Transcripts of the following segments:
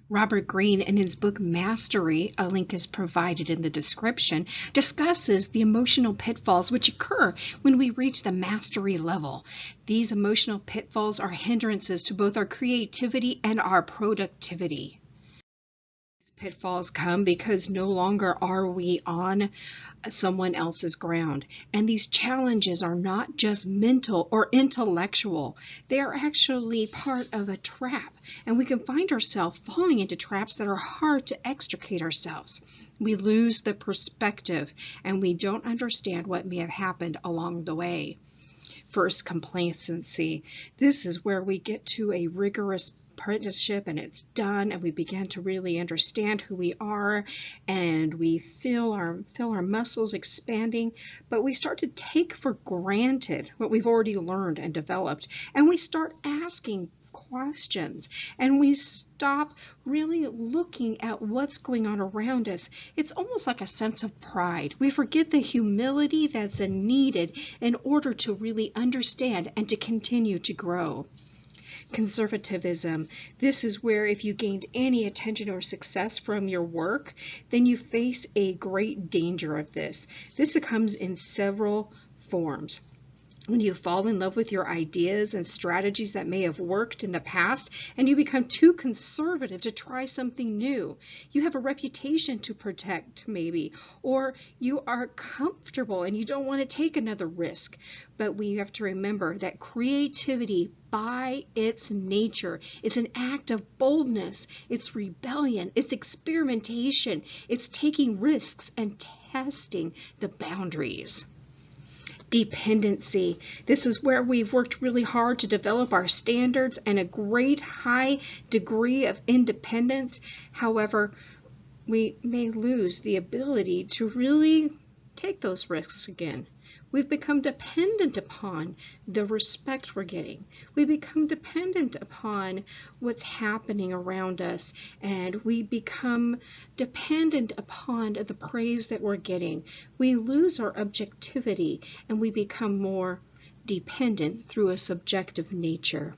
Robert Greene, in his book Mastery, a link is provided in the description, discusses the emotional pitfalls which occur when we reach the mastery level. These emotional pitfalls are hindrances to both our creativity and our productivity. Pitfalls come because no longer are we on someone else's ground. And these challenges are not just mental or intellectual. They are actually part of a trap. And we can find ourselves falling into traps that are hard to extricate ourselves. We lose the perspective and we don't understand what may have happened along the way. First, complacency. This is where we get to a rigorous apprenticeship and it's done and we begin to really understand who we are and we feel our muscles expanding, but we start to take for granted what we've already learned and developed, and we start asking questions and we stop really looking at what's going on around us. It's almost like a sense of pride. We forget the humility that's needed in order to really understand and to continue to grow. Conservatism. This is where if you gained any attention or success from your work, then you face a great danger of this. This comes in several forms. When you fall in love with your ideas and strategies that may have worked in the past and you become too conservative to try something new. You have a reputation to protect maybe, or you are comfortable and you don't want to take another risk. But we have to remember that creativity by its nature, it's an act of boldness, it's rebellion, it's experimentation, it's taking risks and testing the boundaries. Dependency. This is where we've worked really hard to develop our standards and a great high degree of independence. However, we may lose the ability to really take those risks again. We've become dependent upon the respect we're getting. We become dependent upon what's happening around us, and we become dependent upon the praise that we're getting. We lose our objectivity, and we become more dependent through a subjective nature.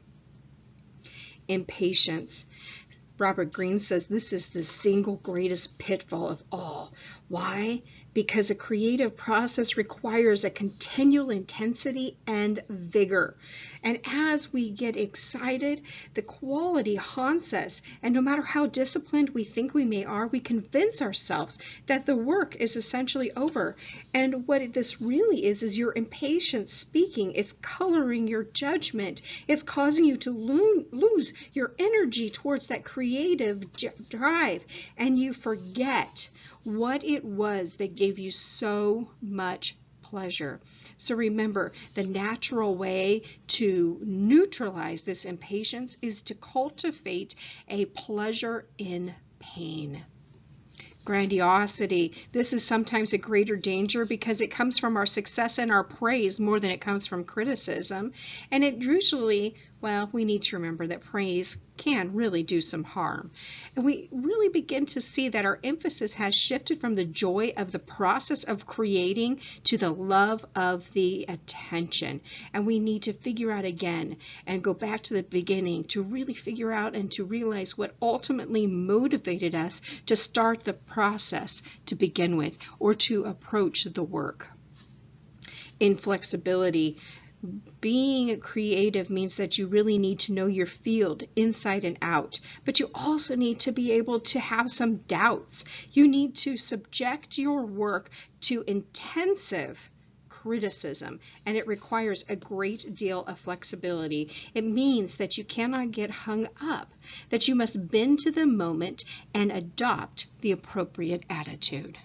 Impatience. Robert Greene says this is the single greatest pitfall of all. Why? Because a creative process requires a continual intensity and vigor. And as we get excited, the quality haunts us. And no matter how disciplined we think we are, we convince ourselves that the work is essentially over. And what this really is your impatience speaking. It's coloring your judgment. It's causing you to lose your energy towards that creative drive. And you forget what it was that gave you so much pleasure. So remember, the natural way to neutralize this impatience is to cultivate a pleasure in pain. Grandiosity. This is sometimes a greater danger because it comes from our success and our praise more than it comes from criticism. And it usually, well, we need to remember that praise can really do some harm. And we really begin to see that our emphasis has shifted from the joy of the process of creating to the love of the attention. And we need to figure out again and go back to the beginning to really figure out and to realize what ultimately motivated us to start the process to begin with or to approach the work. Inflexibility. Being creative means that you really need to know your field inside and out, but you also need to be able to have some doubts. You need to subject your work to intensive criticism, and it requires a great deal of flexibility. It means that you cannot get hung up, that you must bend to the moment and adopt the appropriate attitude.